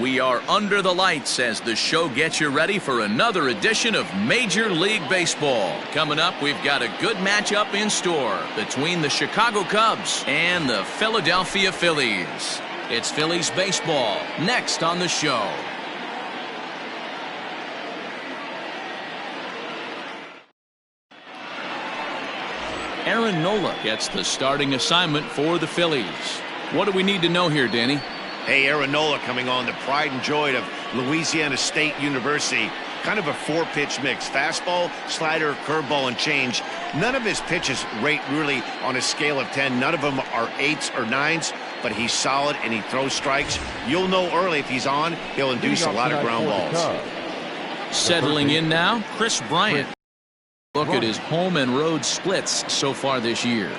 We are under the lights as the show gets you ready for another edition of Major League Baseball. Coming up, we've got a good matchup in store between the Chicago Cubs and the Philadelphia Phillies. It's Phillies baseball next on the show. Aaron Nola gets the starting assignment for the Phillies. What do we need to know here, Danny? Hey, Aaron Nola coming on, the pride and joy of Louisiana State University. Kind of a four-pitch mix. Fastball, slider, curveball, and change. None of his pitches rate really on a scale of 10. None of them are 8s or 9s, but he's solid and he throws strikes. You'll know early if he's on, he'll induce a lot of ground balls. Settling in now, Chris Bryant. Look at his home and road splits so far this year.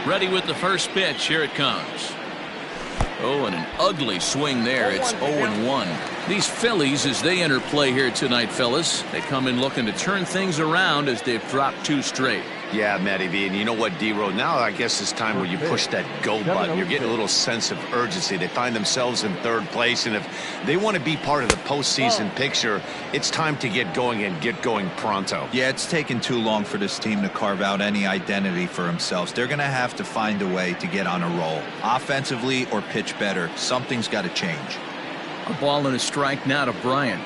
Ready with the first pitch. Here it comes. Oh, and an ugly swing there. It's 0-1. These Phillies, as they enter play here tonight, fellas, they come in looking to turn things around as they've dropped 2 straight. Yeah, Matty V, and you know what, D-Road, now I guess it's time where you push that go button. You're getting a little sense of urgency. They find themselves in 3rd place, and if they want to be part of the postseason picture, it's time to get going and get going pronto. Yeah, it's taken too long for this team to carve out any identity for themselves. They're going to have to find a way to get on a roll, offensively or pitch better. Something's got to change. A ball and a strike now to Bryant.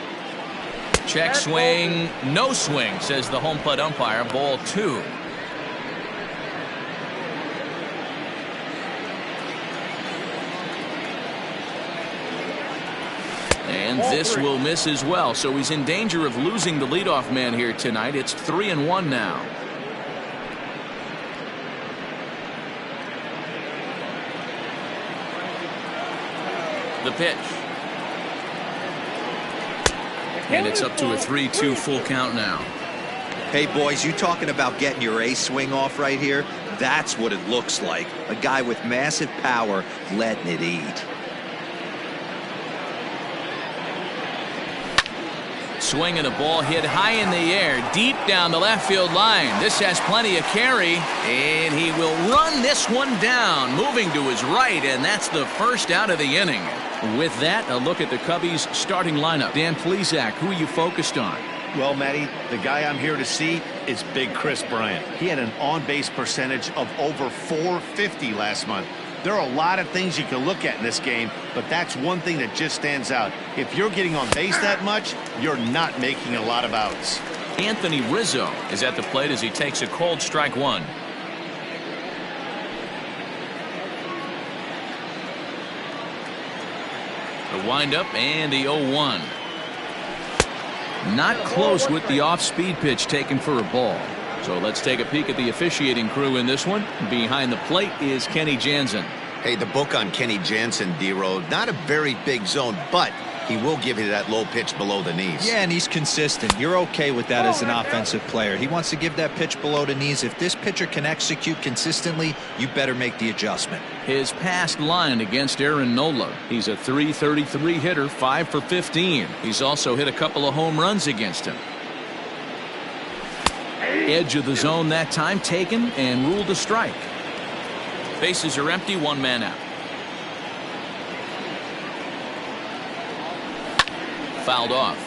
Check swing, no swing, says the home plate umpire. Ball 2. And this will miss as well, so he's in danger of losing the leadoff man here tonight. It's 3-1 now. The pitch. And it's up to a 3-2 full count now. Hey, boys, you talking about getting your ace swing off right here? That's what it looks like. A guy with massive power letting it eat. Swinging a ball hit high in the air, deep down the left field line. This has plenty of carry, and he will run this one down, moving to his right, and that's the first out of the inning. With that, a look at the Cubbies' starting lineup. Dan Plesac, who are you focused on? Well, Matty, the guy I'm here to see is Big Chris Bryant. He had an on-base percentage of over .450 last month. There are a lot of things you can look at in this game, but that's one thing that just stands out. If you're getting on base that much, you're not making a lot of outs. Anthony Rizzo is at the plate as he takes a cold strike 1. The windup and the 0-1. Not close with the off-speed pitch taken for a ball. So let's take a peek at the officiating crew in this one. Behind the plate is Kenny Jansen. Hey, the book on Kenny Jansen, D-Road, not a very big zone, but he will give you that low pitch below the knees. Yeah, and he's consistent. You're okay with that as an offensive player. He wants to give that pitch below the knees. If this pitcher can execute consistently, you better make the adjustment. His past line against Aaron Nola. He's a .333 hitter, 5 for 15. He's also hit a couple of home runs against him. Edge of the zone that time taken and ruled a strike. Bases are empty, 1 man out. Fouled off.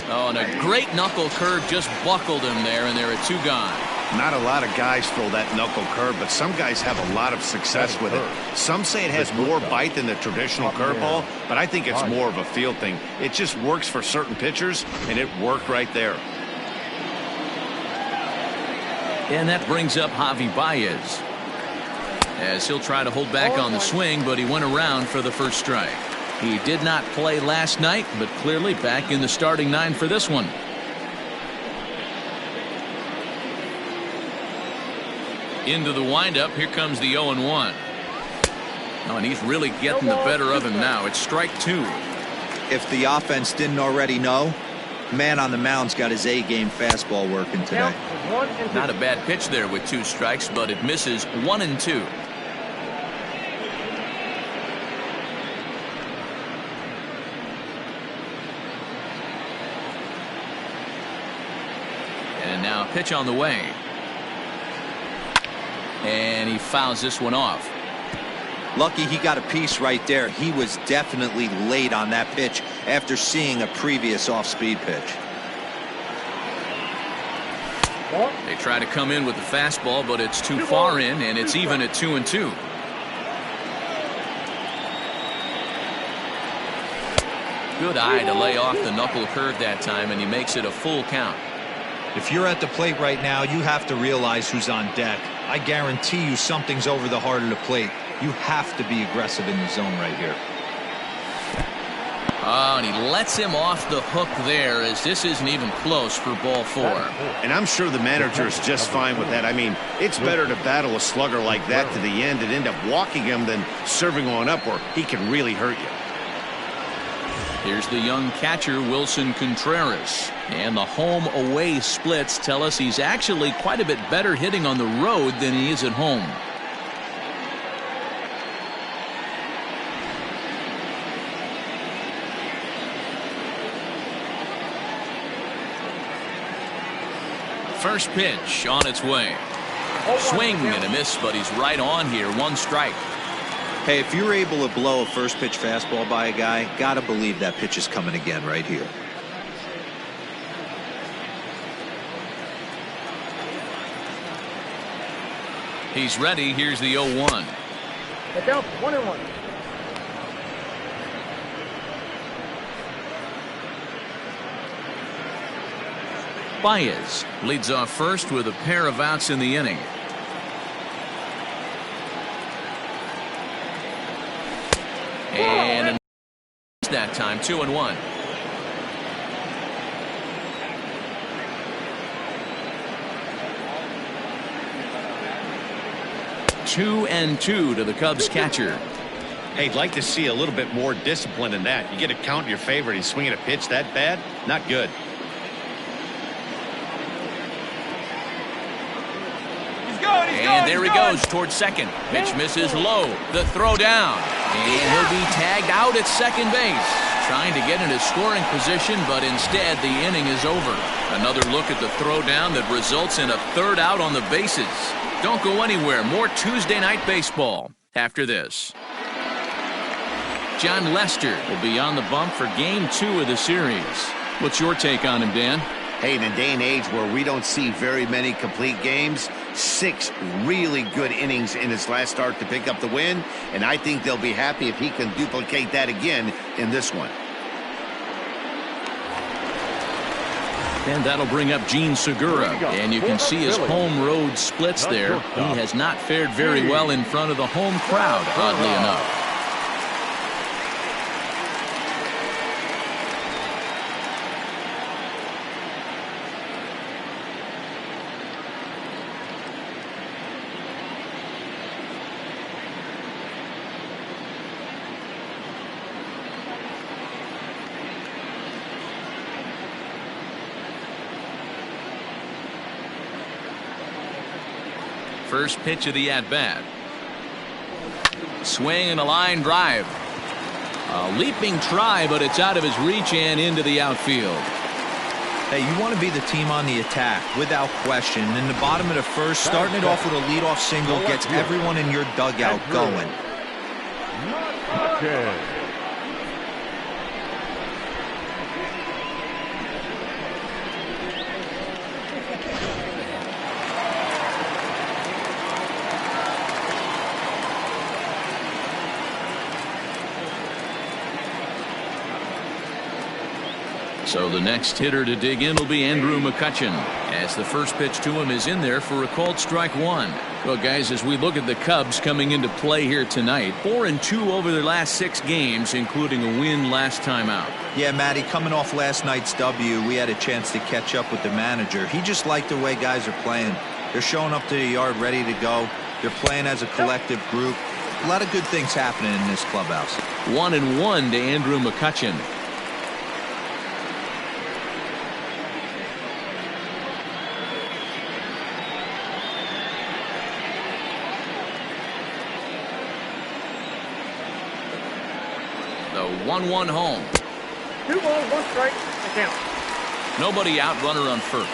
Oh, and a great knuckle curve just buckled him there, and there are 2 gone. Not a lot of guys throw that knuckle curve, but some guys have a lot of success with it. Some say it has more bite than the traditional curveball, but I think it's more of a feel thing. It just works for certain pitchers, and it worked right there. And that brings up Javi Baez, as he'll try to hold back on the swing, but he went around for the first strike. He did not play last night, but clearly back in the starting 9 for this one. Into the windup. Here comes the 0-1. Oh, and he's really getting the better of him now. It's strike 2. If the offense didn't already know, man on the mound's got his A-game fastball working today. Not a bad pitch there with 2 strikes, but it misses 1-2. pitch on the way. And he fouls this one off. Lucky he got a piece right there. He was definitely late on that pitch after seeing a previous off-speed pitch. They try to come in with the fastball, but it's too far in, and it's even at 2-2. Good eye to lay off the knuckle curve that time, and he makes it a full count. If you're at the plate right now, you have to realize who's on deck. I guarantee you something's over the heart of the plate. You have to be aggressive in the zone right here. Oh, and he lets him off the hook there, as this isn't even close for ball 4. And I'm sure the manager is just fine with that. I mean, it's better to battle a slugger like that to the end and end up walking him than serving one up where he can really hurt you. Here's the young catcher, Wilson Contreras. And the home-away splits tell us he's actually quite a bit better hitting on the road than he is at home. First pitch on its way. Swing and a miss, but he's right on here. 1 strike. Hey, if you're able to blow a first pitch fastball by a guy, gotta believe that pitch is coming again right here. He's ready. Here's the 0-1. Get down, 1-1. Baez leads off first with a pair of outs in the inning. And that time 2-1. Two and 2 to the Cubs catcher. Hey, I'd like to see a little bit more discipline in that. You get a count in your favor and he's swinging a pitch that bad? Not good. And there he goes towards second. Pitch misses low. The throw down. And he'll be tagged out at second base. Trying to get into scoring position, but instead the inning is over. Another look at the throw down that results in a third out on the bases. Don't go anywhere. More Tuesday Night Baseball after this. John Lester will be on the bump for Game 2 of the series. What's your take on him, Dan? Hey, in a day and age where we don't see very many complete games, 6 really good innings in his last start to pick up the win, and I think they'll be happy if he can duplicate that again in this one. And that'll bring up Gene Segura, and you can see his home road splits there. He has not fared very well in front of the home crowd, oddly enough. First pitch of the at-bat. Swing and a line drive. A leaping try, but it's out of his reach and into the outfield. Hey, you want to be the team on the attack, without question. In the bottom of the first, starting it off with a leadoff single gets everyone in your dugout going. So the next hitter to dig in will be Andrew McCutchen, as the first pitch to him is in there for a called strike 1. Well, guys, as we look at the Cubs coming into play here tonight, 4-2 over their last 6 games, including a win last time out. Yeah, Matty, coming off last night's W, we had a chance to catch up with the manager. He just liked the way guys are playing. They're showing up to the yard ready to go. They're playing as a collective group. A lot of good things happening in this clubhouse. 1-1 to Andrew McCutchen. The 1-1 home. 2 balls, 1 strike, and count. Nobody out, runner on first.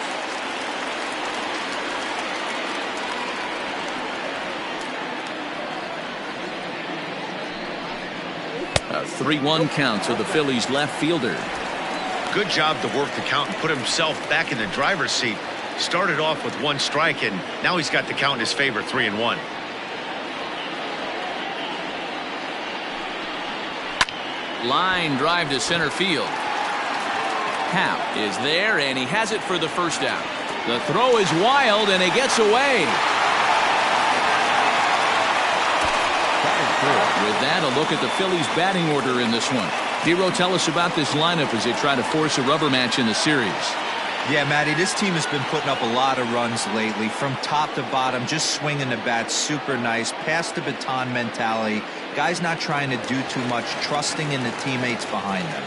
A 3-1 count to the Phillies left fielder. Good job to work the count and put himself back in the driver's seat. Started off with 1 strike, and now he's got the count in his favor, 3-1. Line drive to center field. Happ is there, and he has it for the first out. The throw is wild, and it gets away. With that, a look at the Phillies' batting order in this one. Dero, tell us about this lineup as they try to force a rubber match in the series. Yeah, Matty, this team has been putting up a lot of runs lately. From top to bottom, just swinging the bat super nice. Pass the baton mentality. Guys not trying to do too much, trusting in the teammates behind them.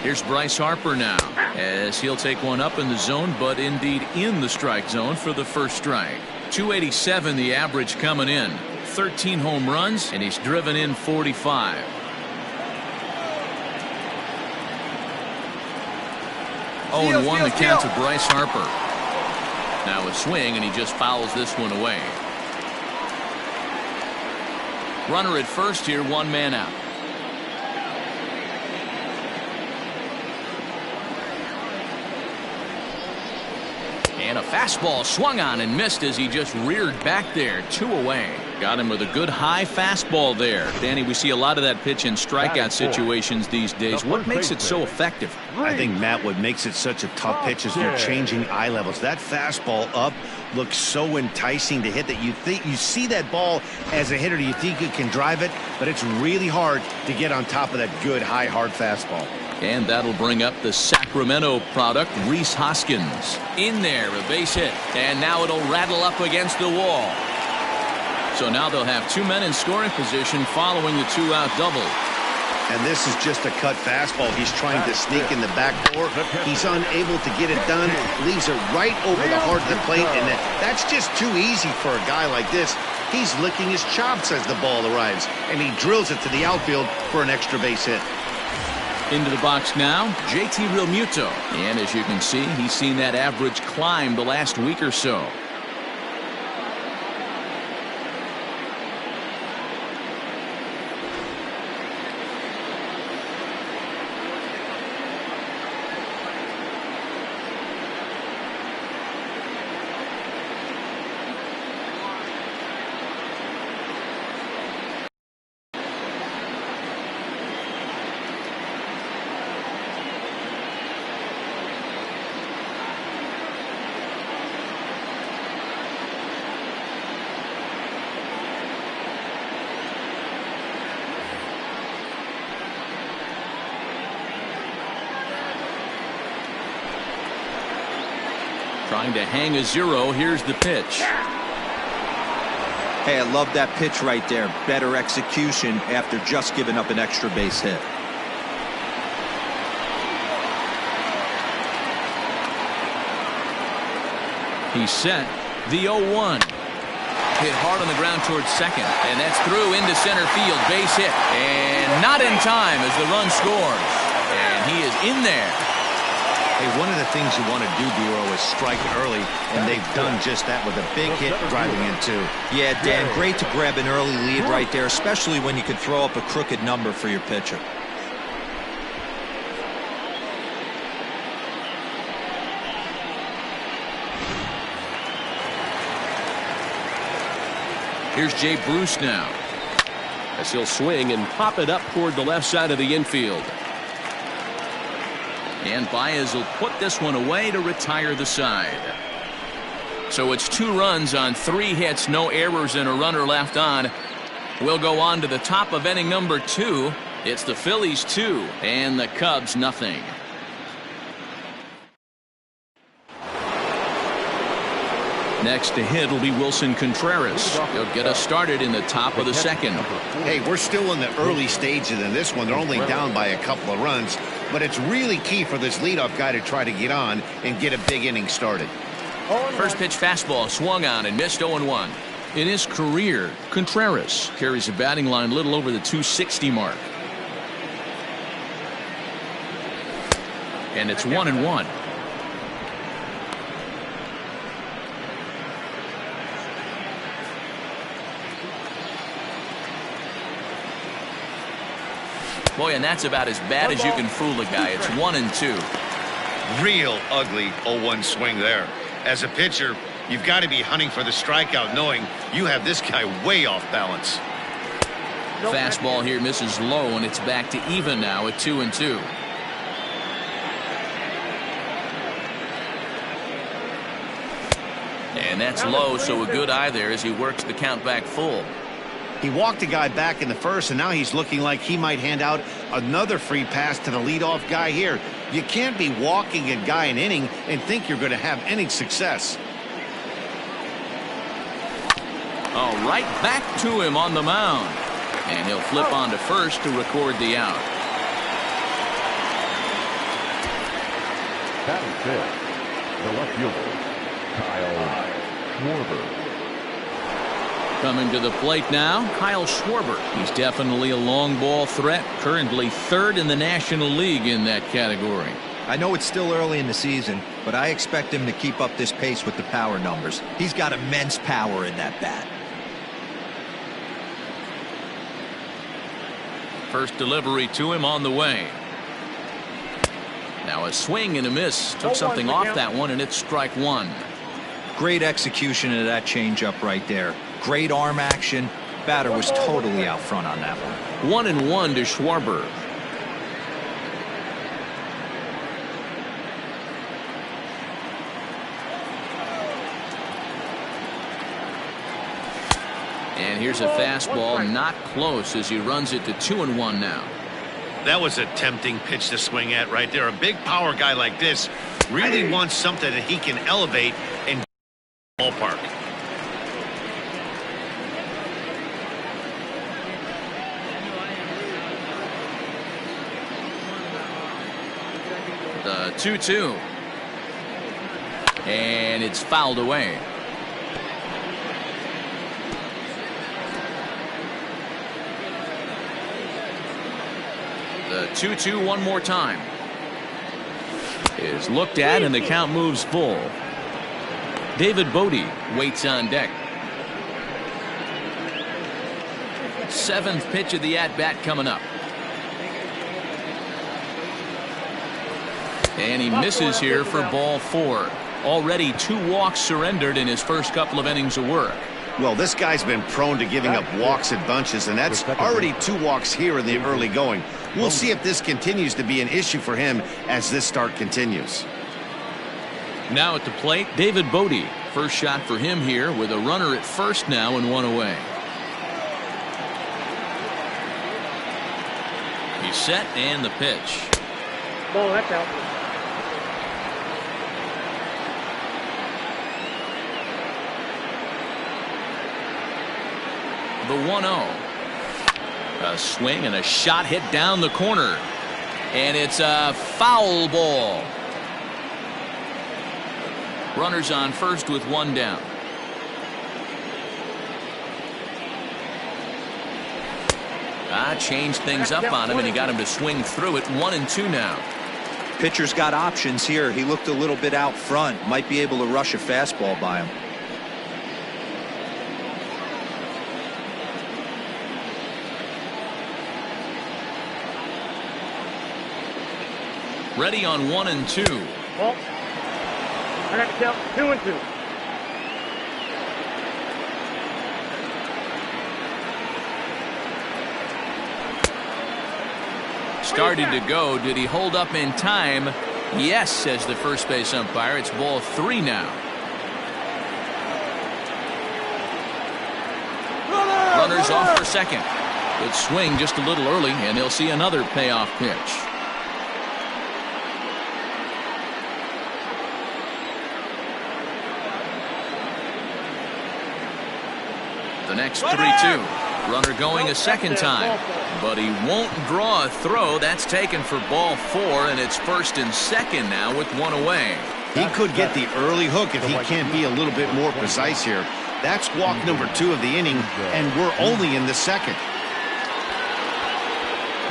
Here's Bryce Harper now, as he'll take one up in the zone, but indeed in the strike zone for the first strike. 287 the average coming in. 13 home runs, and he's driven in 45. Oh, and 1 the count to Bryce Harper. Now a swing, and he just fouls this one away. Runner at first here, 1 man out. And a fastball swung on and missed as he just reared back there. 2 away. Got him with a good high fastball there. Danny, we see a lot of that pitch in strikeout situations these days. What makes it so effective? I think, Matt, what makes it such a tough pitch is they're changing eye levels. That fastball up looks so enticing to hit that you see that ball as a hitter, you think you can drive it, but it's really hard to get on top of that good high hard fastball. And that'll bring up the Sacramento product, Rhys Hoskins. In there, a base hit. And now it'll rattle up against the wall. So now they'll have 2 men in scoring position following the 2-out double. And this is just a cut fastball. He's trying to sneak in the back door. He's unable to get it done. Leaves it right over the heart of the plate. And that's just too easy for a guy like this. He's licking his chops as the ball arrives. And he drills it to the outfield for an extra base hit. Into the box now, JT Realmuto. And as you can see, he's seen that average climb the last week or so. Trying to hang a 0. Here's the pitch. Hey, I love that pitch right there. Better execution after just giving up an extra base hit. He's set. The 0-1. Hit hard on the ground towards second. And that's through into center field. Base hit. And not in time as the run scores. And he is in there. Hey, one of the things you want to do, Dero, is strike early, and they've done just that with a big hit driving in 2. Yeah, Dan, great to grab an early lead right there, especially when you can throw up a crooked number for your pitcher. Here's Jay Bruce now, as he'll swing and pop it up toward the left side of the infield. And Baez will put this one away to retire the side. So it's 2 runs on 3 hits, no errors, and a runner left on. We'll go on to the top of inning number 2. It's the Phillies 2 and the Cubs nothing. Next to hit will be Wilson Contreras. He'll get us started in the top of the second. Hey, we're still in the early stages in this one. They're only down by a couple of runs, but it's really key for this leadoff guy to try to get on and get a big inning started. First pitch fastball swung on and missed. 0-1. In his career, Contreras carries a batting line a little over the 260 mark. And it's 1-1. Boy, and that's about as bad as you can fool a guy. It's 1-2. Real ugly 0-1 swing there. As a pitcher, you've got to be hunting for the strikeout, knowing you have this guy way off balance. Fastball here misses low, and it's back to even now at 2-2. And that's low, so a good eye there as he works the count back full. He walked a guy back in the first, and now he's looking like he might hand out another free pass to the leadoff guy here. You can't be walking a guy an inning and think you're going to have any success. Oh, right back to him on the mound. And he'll flip on to first to record the out. Batting fifth, the left fielder, Kyle Schwarber. Coming to the plate now, Kyle Schwarber. He's definitely a long ball threat, currently third in the National League in that category. I know it's still early in the season, but I expect him to keep up this pace with the power numbers. He's got immense power in that bat. First delivery to him on the way. Now a swing and a miss. Took something off that one, and it's strike one. Great execution of that changeup right there. Great arm action. Batter was totally out front on that one. 1-1 to Schwarber. And here's a fastball, not close, as he runs it to 2-1 now. That was a tempting pitch to swing at right there. A big power guy like this really wants something that he can elevate and ballpark. The 2-2. And it's fouled away. The 2-2 one more time. Is looked at, and the count moves full. David Bodie waits on deck. Seventh pitch of the at-bat coming up. And he misses here for ball four. Already 2 walks surrendered in his first couple of innings of work. Well, this guy's been prone to giving up walks at bunches, and that's already 2 walks here in the early going. We'll see if this continues to be an issue for him as this start continues. Now at the plate, David Bodie. First shot for him here with a runner at first now and 1 away. He's set, and the pitch. Ball, that's out. The 1-0. A swing and a shot hit down the corner. And it's a foul ball. Runners on first with 1 down. Changed things up on him, and he got him to swing through it. 1-2 now. Pitcher's got options here. He looked a little bit out front. Might be able to rush a fastball by him. Ready on 1-2. Well, I got to count 2-2. Started to go. Did he hold up in time? Yes, says the first base umpire. It's ball 3 now. Runners off for second. Good swing just a little early, and he'll see another payoff pitch. The next 3-2. Runner going a second time, but he won't draw a throw. That's taken for ball 4, and it's first and second now with 1 away. He could get the early hook if he can't be a little bit more precise here. That's walk number 2 of the inning, and we're only in the second.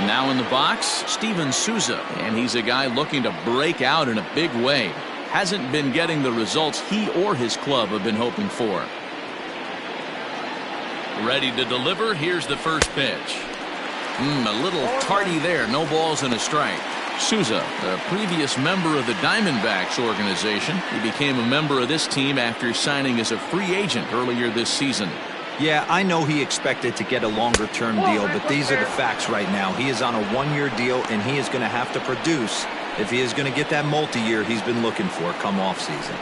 Now in the box, Steven Souza, and he's a guy looking to break out in a big way. Hasn't been getting the results he or his club have been hoping for. Ready to deliver. Here's the first pitch. A little tardy there. No balls and a strike. Souza, a previous member of the Diamondbacks organization. He became a member of this team after signing as a free agent earlier this season. Yeah, I know he expected to get a longer-term deal, but these are the facts right now. He is on a one-year deal, and he is going to have to produce if he is going to get that multi-year he's been looking for come off-season.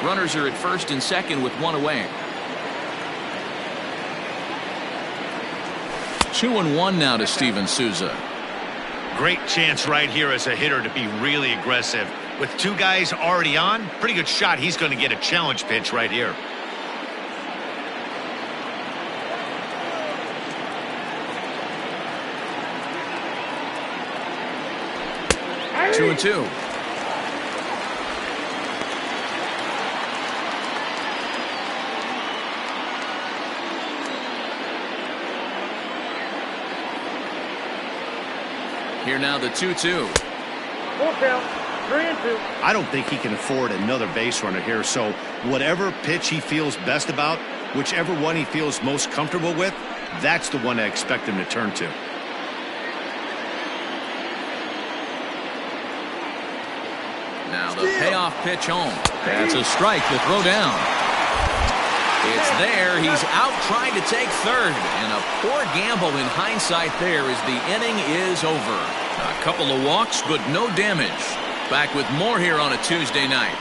Runners are at first and second with one away. 2-1 now to Steven Souza. Great chance right here as a hitter to be really aggressive. With two guys already on, pretty good shot he's going to get a challenge pitch right here. Hey. 2-2. Here now the 2-2. Full count. 3-2. I don't think he can afford another base runner here, so whatever pitch he feels best about, whichever one he feels most comfortable with, that's the one I expect him to turn to. Now the payoff pitch home. That's a strike to throw down. It's there. He's out trying to take third. And a poor gamble in hindsight there as the inning is over. A couple of walks, but no damage. Back with more here on a Tuesday night.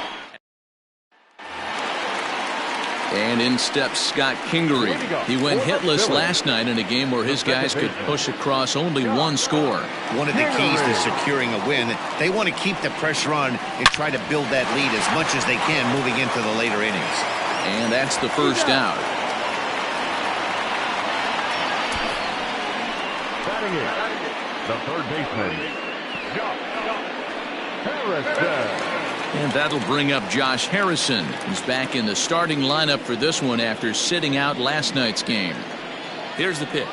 And in steps Scott Kingery. He went hitless last night in a game where his guys could push across only one score. One of the keys to securing a win, they want to keep the pressure on and try to build that lead as much as they can moving into the later innings. And that's the first out. Batting it, the third baseman, Josh Harrison. And that'll bring up Josh Harrison, who's back in the starting lineup for this one after sitting out last night's game. Here's the pitch.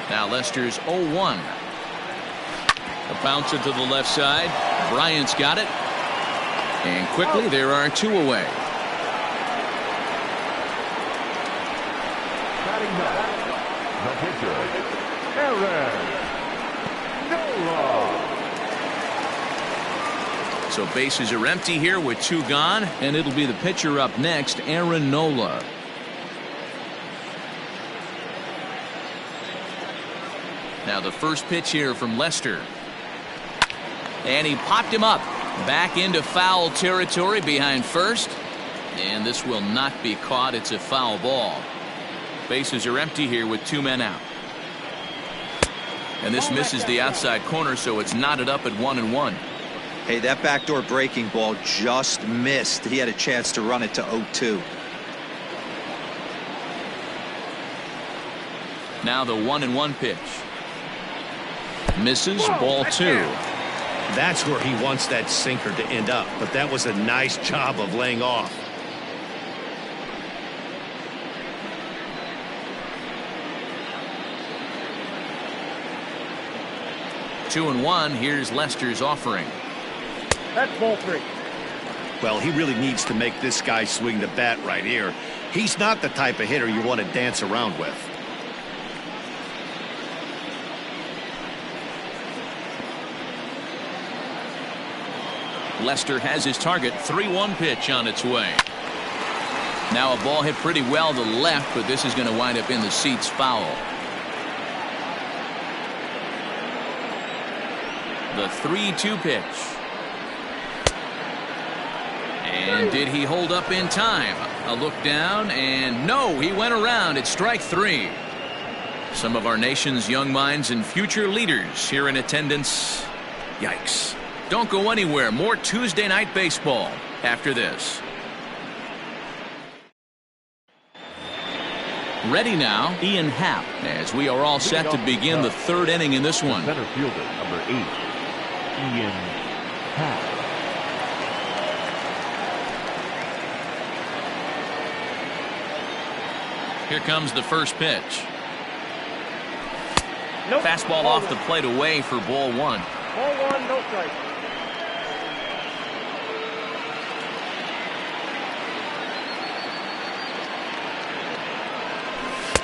Now Lester's 0-1. A bouncer to the left side. Bryant's got it. And quickly there are two away. Batting back, the pitcher, Aaron Nola. So bases are empty here with two gone, and it'll be the pitcher up next, Aaron Nola. Now the first pitch here from Lester. And he popped him up. Back into foul territory behind first. And this will not be caught. It's a foul ball. Bases are empty here with two men out. And this misses the outside corner, so it's knotted up at 1-1. Hey, that backdoor breaking ball just missed. He had a chance to run it to 0-2. Now the 1-1 pitch. Misses, ball two. That's where he wants that sinker to end up, but that was a nice job of laying off. Two and one. Here's Lester's offering. That's ball three. Well, he really needs to make this guy swing the bat right here. He's not the type of hitter you want to dance around with. Lester has his target. 3-1 pitch on its way. Now a ball hit pretty well to left, but this is going to wind up in the seats foul. The 3-2 pitch. And did he hold up in time? A look down, and no, he went around. It's strike three. Some of our nation's young minds and future leaders here in attendance. Yikes. Don't go anywhere. More Tuesday Night Baseball after this. Ready now, Ian Happ, as we are all set to begin the third inning in this one. Center fielder, number 8, Ian Happ. Here comes the first pitch. Nope. Fastball off the plate away for ball 1. Ball 1, no strike.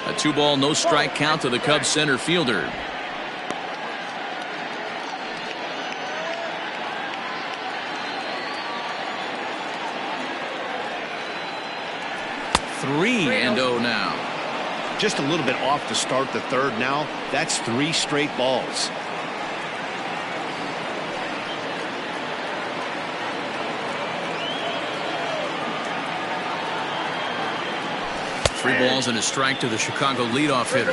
A 2-ball, no strike count to the Cubs center fielder. Three and 0 now. Just a little bit off to start the third now. That's 3 straight balls. Three balls and a strike to the Chicago leadoff hitter.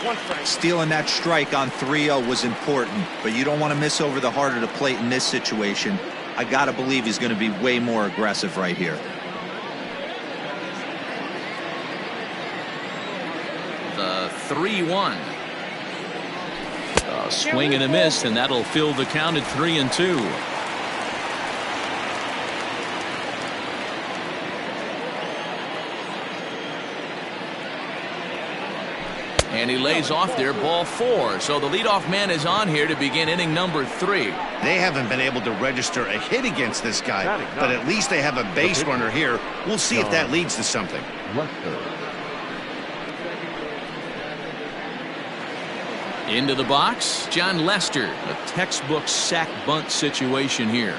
1 strike. Stealing that strike on 3-0 was important, but you don't want to miss over the heart of the plate in this situation. I got to believe he's going to be way more aggressive right here. The 3-1. A swing and a miss, and that'll fill the count at 3-2. And he lays off there, ball 4. So the leadoff man is on here to begin inning number 3. They haven't been able to register a hit against this guy, but at least they have a base runner here. We'll see if that leads to something. Into the box, John Lester. A textbook sack bunt situation here.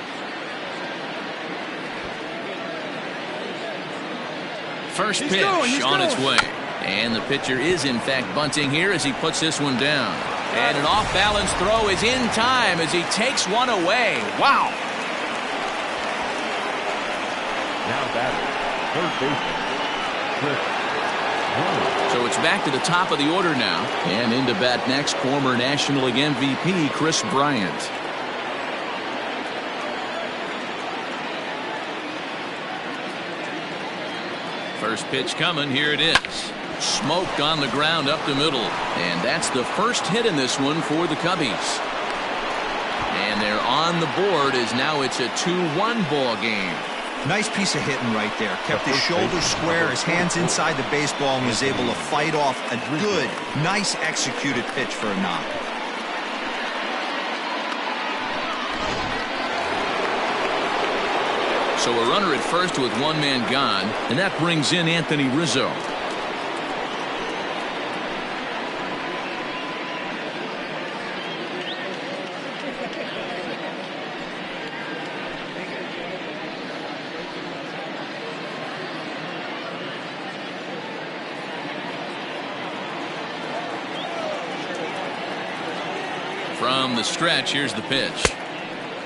First pitch on its way. And the pitcher is, in fact, bunting here as he puts this one down. And an off-balance throw is in time as he takes one away. Wow. Now batting, third baseman, So it's back to the top of the order now. And into bat next, former National League MVP Chris Bryant. First pitch coming. Here it is. Smoked on the ground up the middle. And that's the first hit in this one for the Cubbies. And they're on the board as now it's a 2-1 ball game. Nice piece of hitting right there. Kept his shoulders square, his hands inside the baseball, and was able to fight off a good, nice executed pitch for a knock. So a runner at first with one man gone, and that brings in Anthony Rizzo. From the stretch, here's the pitch.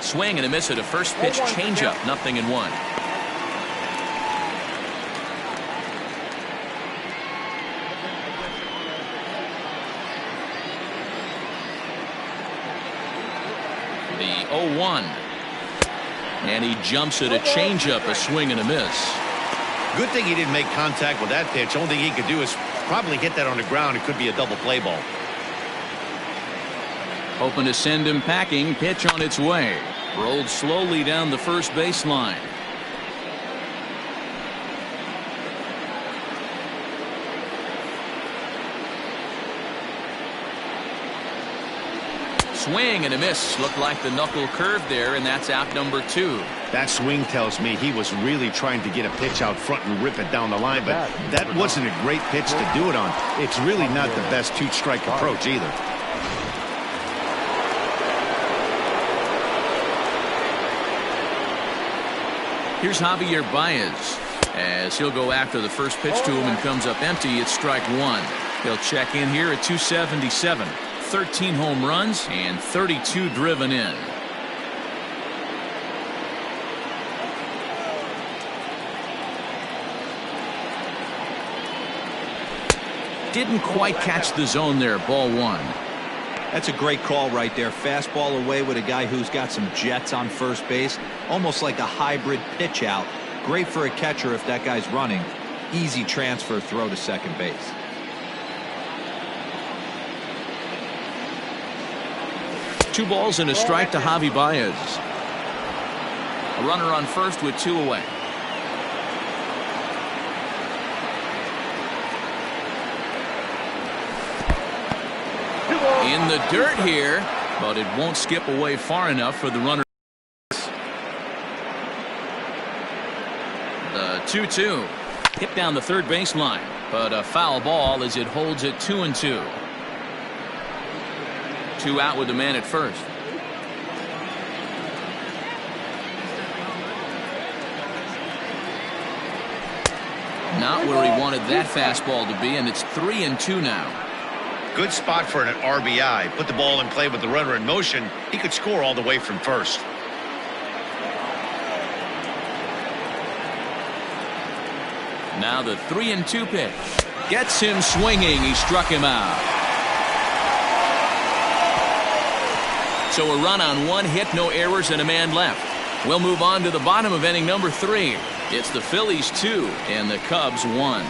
Swing and a miss at a first pitch changeup. 0-1. The 0-1. And he jumps at a changeup, a swing and a miss. Good thing he didn't make contact with that pitch. Only thing he could do is probably hit that on the ground. It could be a double play ball. Hoping to send him packing. Pitch on its way. Rolled slowly down the first baseline. Swing and a miss. Looked like the knuckle curve there, and that's out number 2. That swing tells me he was really trying to get a pitch out front and rip it down the line, but that wasn't a great pitch to do it on. It's really not the best two-strike approach either. Here's Javier Baez as he'll go after the first pitch to him and comes up empty. It's strike 1. He'll check in here at 277. 13 home runs and 32 driven in. Didn't quite catch the zone there. Ball 1. That's a great call right there. Fastball away with a guy who's got some jets on first base. Almost like a hybrid pitch out. Great for a catcher if that guy's running. Easy transfer throw to second base. 2 balls and a strike to Javi Baez. A runner on first with 2 away. In the dirt here, but it won't skip away far enough for the runner. The 2-2 hit down the third baseline, but a foul ball as it holds it 2-2. 2 out with the man at first. Not where he wanted that fastball to be, and it's 3-2 now. Good spot for an RBI. Put the ball in play with the runner in motion. He could score all the way from first. Now the 3-2 pitch. Gets him swinging. He struck him out. So a run on 1 hit, no errors, and a man left. We'll move on to the bottom of inning number 3. It's the Phillies 2 and the Cubs 1.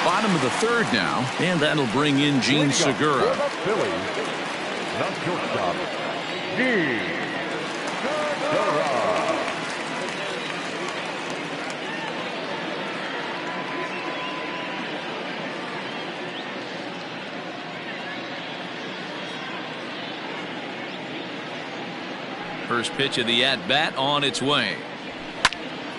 Bottom of the third now, and that'll bring in Gene Segura. For the Phillies, the shortstop, Gene Segura. First pitch of the at-bat on its way.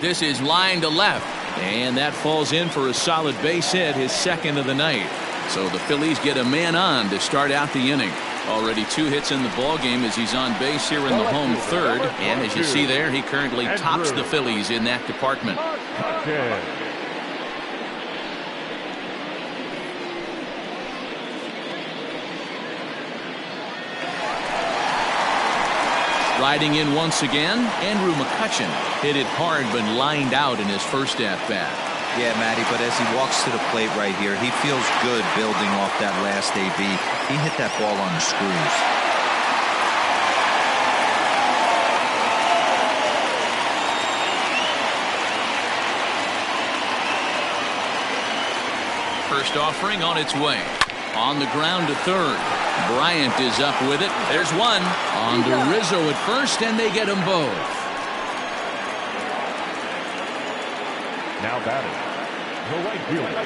This is line to left. And that falls in for a solid base hit, his second of the night. So the Phillies get a man on to start out the inning. Already 2 hits in the ball game as he's on base here in the home third. And as you see there, he currently tops the Phillies in that department. Riding in once again, Andrew McCutchen hit it hard but lined out in his first at-bat. Yeah, Matty, but as he walks to the plate right here, he feels good building off that last AB. He hit that ball on the screws. First offering on its way. On the ground to third. Bryant is up with it. There's one. On to Rizzo at first, and they get them both. Now batting, the right fielder,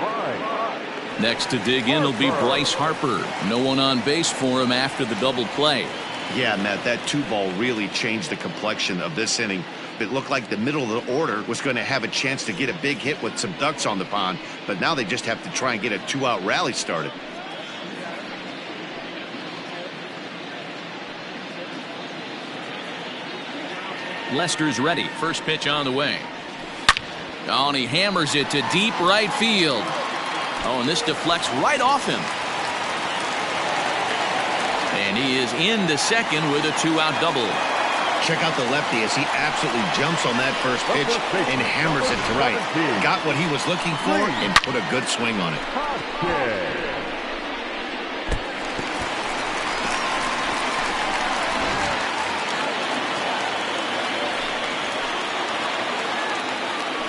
Bryant. Next to dig in will be Bryce Harper. No one on base for him after the double play. Yeah, Matt, that 2-ball really changed the complexion of this inning. It looked like the middle of the order was going to have a chance to get a big hit with some ducks on the pond, but now they just have to try and get a 2-out rally started. Lester's ready. First pitch on the way. Oh, and he hammers it to deep right field. Oh, and this deflects right off him. And he is into second with a 2-out double. Check out the lefty as he absolutely jumps on that first pitch and hammers it to right. Got what he was looking for and put a good swing on it.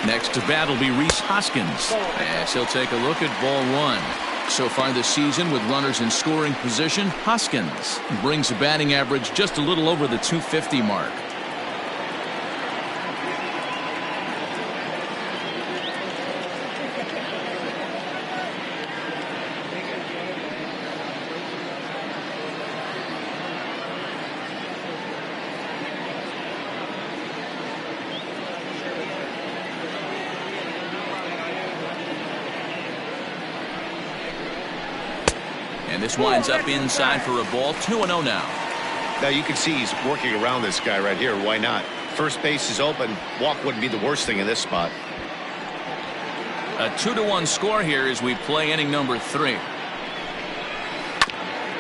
Next to bat will be Rhys Hoskins as he'll take a look at ball 1. So far this season with runners in scoring position, Hoskins brings a batting average just a little over the .250 mark. And this winds up inside for a ball. 2-0 now. Now you can see he's working around this guy right here. Why not? First base is open. Walk wouldn't be the worst thing in this spot. A 2-1 score here as we play inning number 3.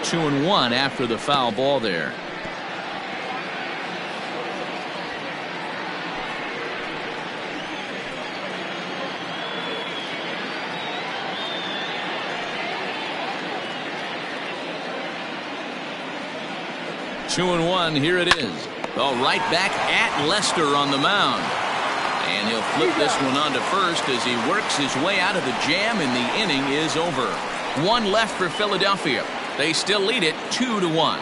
2-1 after the foul ball there. Two and one, here it is. Oh, right back at Lester on the mound. And he'll flip this one onto first as he works his way out of the jam, and the inning is over. One left for Philadelphia. They still lead it 2-1.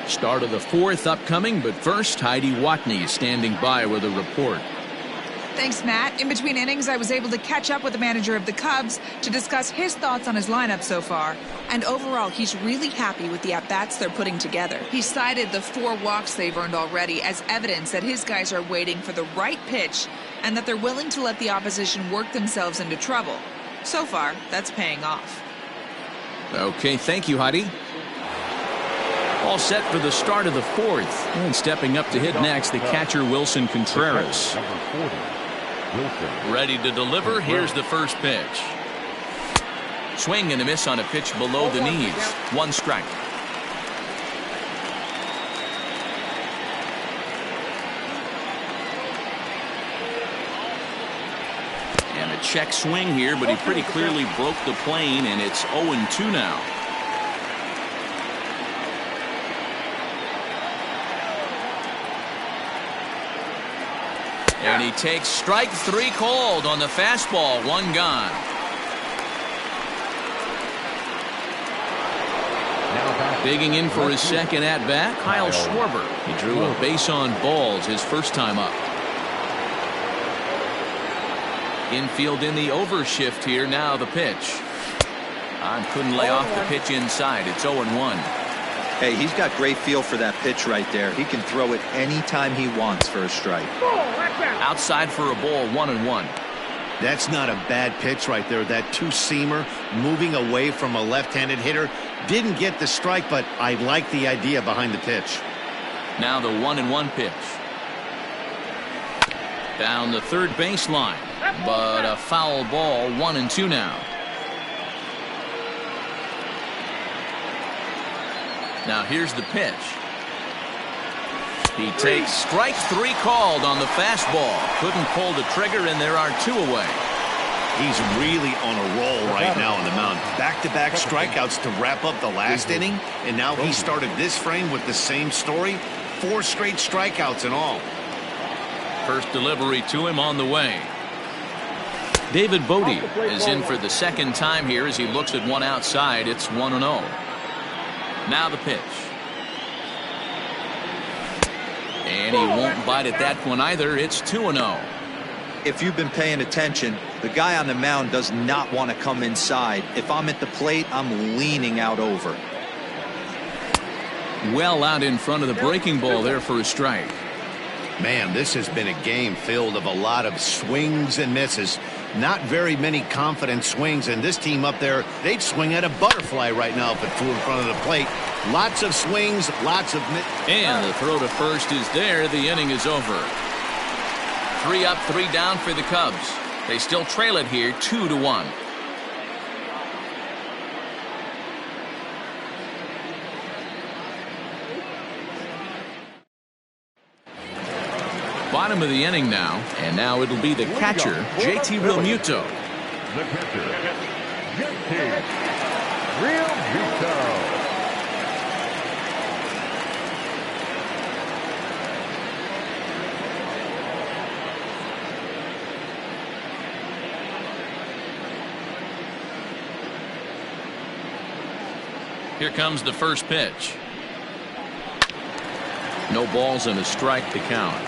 Start of the fourth upcoming, but first, Heidi Watney standing by with a report. Thanks, Matt. In between innings, I was able to catch up with the manager of the Cubs to discuss his thoughts on his lineup so far. And overall, he's really happy with the at-bats they're putting together. He cited the 4 walks they've earned already as evidence that his guys are waiting for the right pitch and that they're willing to let the opposition work themselves into trouble. So far, that's paying off. Okay, thank you, Heidi. All set for the start of the fourth. And stepping up to hit next, the catcher, Wilson Contreras. Ready to deliver. Here's the first pitch. Swing and a miss on a pitch below the knees. 1 strike. And a check swing here, but he pretty clearly broke the plane, and it's 0-2 now. And he takes strike 3 called on the fastball. 1 gone. Digging in for his second at-bat, Kyle Schwarber. He drew a base on balls his first time up. Infield in the overshift here. Now the pitch. Couldn't lay off the pitch inside. It's 0-1. Hey, he's got great feel for that pitch right there. He can throw it anytime he wants for a strike. Outside for a ball, 1-1. That's not a bad pitch right there. That 2-seamer moving away from a left-handed hitter. Didn't get the strike, but I like the idea behind the pitch. Now the 1-1 pitch. Down the third baseline, but a foul ball. 1-2 now. Now here's the pitch. He takes strike 3 called on the fastball. Couldn't pull the trigger, and there are 2 away. He's really on a roll right now on the mound. Back-to-back strikeouts to wrap up the last inning, and now he started this frame with the same story. 4 straight strikeouts in all. First delivery to him on the way. David Bodie is in for the second time here as he looks at one outside. It's 1-0. Now the pitch. And he won't bite at that one either. It's 2-0. If you've been paying attention, the guy on the mound does not want to come inside. If I'm at the plate, I'm leaning out over. Well out in front of the breaking ball there for a strike. Man, this has been a game filled of a lot of swings and misses. Not very many confident swings, and this team up there, they'd swing at a butterfly right now if it flew in front of the plate. Lots of swings, lots of and the throw to first is there. The inning is over. 3 up, 3 down for the Cubs. They still trail it here 2-1. Bottom of the inning now, and now it'll be the catcher, JT Realmuto. The catcher, JT Realmuto. Here comes the first pitch. No balls and a strike to count.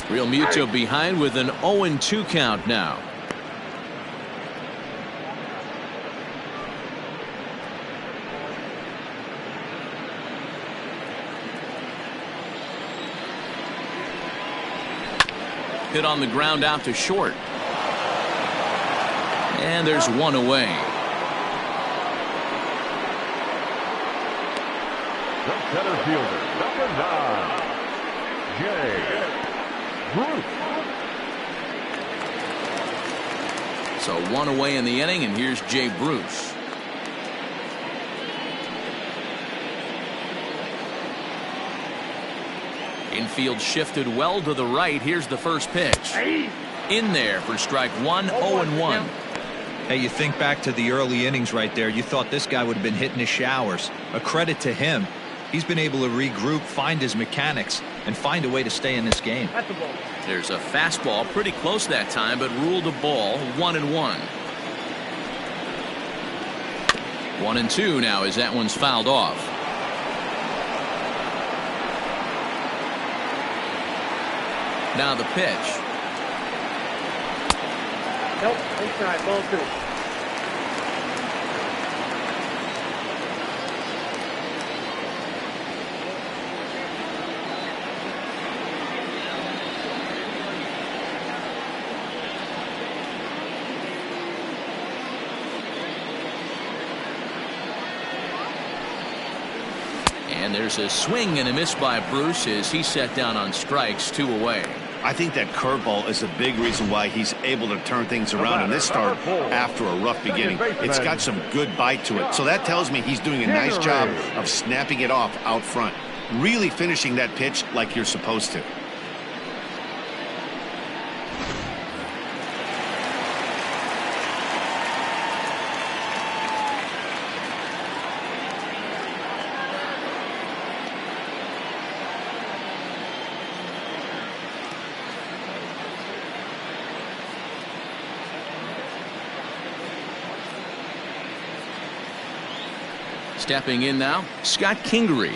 Realmuto behind with an 0-2 count now. Hit on the ground out to short. And there's one away. The center fielder, number 9, Jay Bruce. So one away in the inning, and here's Jay Bruce. Infield shifted well to the right. Here's the first pitch. In there for strike one, 0-1. Hey, you think back to the early innings right there. You thought this guy would have been hitting his showers. A credit to him. He's been able to regroup, find his mechanics, and find a way to stay in this game. There's a fastball pretty close that time, but ruled a ball, 1-1. 1-2 now as that one's fouled off. Now the pitch. Nope, inside, ball 2. And there's a swing and a miss by Bruce as he set down on strikes, 2 away. I think that curveball is a big reason why he's able to turn things around in this start after a rough beginning. It's got some good bite to it. So that tells me he's doing a nice job of snapping it off out front. Really finishing that pitch like you're supposed to. Stepping in now, Scott Kingery.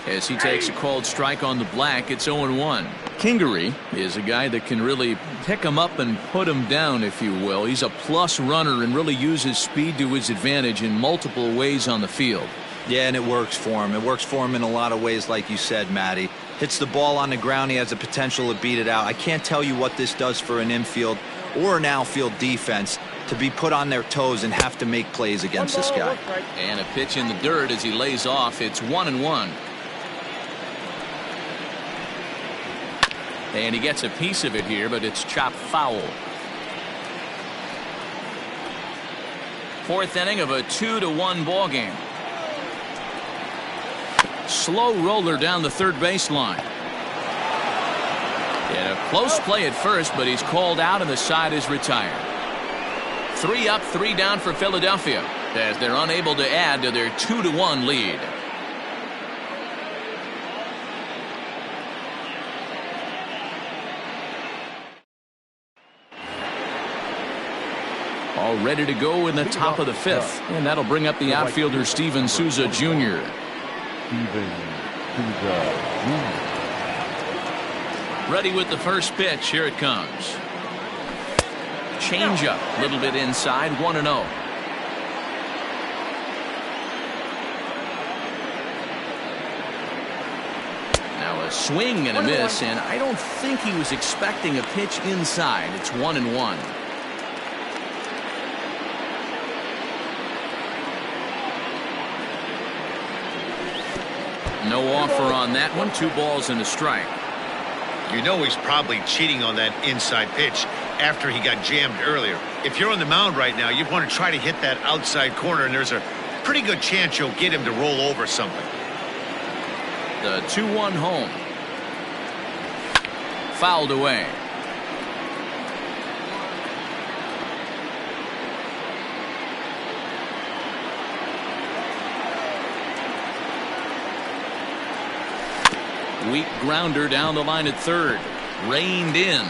As he takes a called strike on the black, it's 0-1. Kingery is a guy that can really pick him up and put him down, if you will. He's a plus runner and really uses speed to his advantage in multiple ways on the field. Yeah, and it works for him. It works for him in a lot of ways, like you said, Matty. Hits the ball on the ground, he has the potential to beat it out. I can't tell you what this does for an infield or an outfield defense to be put on their toes and have to make plays against this guy. And a pitch in the dirt as he lays off. It's 1-1. And he gets a piece of it here, but it's chopped foul. 4th inning of a 2-1 ball game. Slow roller down the third baseline. And a close play at first, but he's called out and the side is retired. 3 up, 3 down for Philadelphia as they're unable to add to their 2-1 lead. All ready to go in the top of the 5th, and that'll bring up the outfielder Steven Souza Jr. Ready with the first pitch. Here it comes. Change up, a little bit inside, 1-0. Now a swing and a miss, and I don't think he was expecting a pitch inside. It's 1-1. No offer on that one. 2 balls and a strike. You know he's probably cheating on that inside pitch after he got jammed earlier. If you're on the mound right now, you want to try to hit that outside corner, and there's a pretty good chance you'll get him to roll over something. The 2-1 home. Fouled away. Weak grounder down the line at third. Reined in.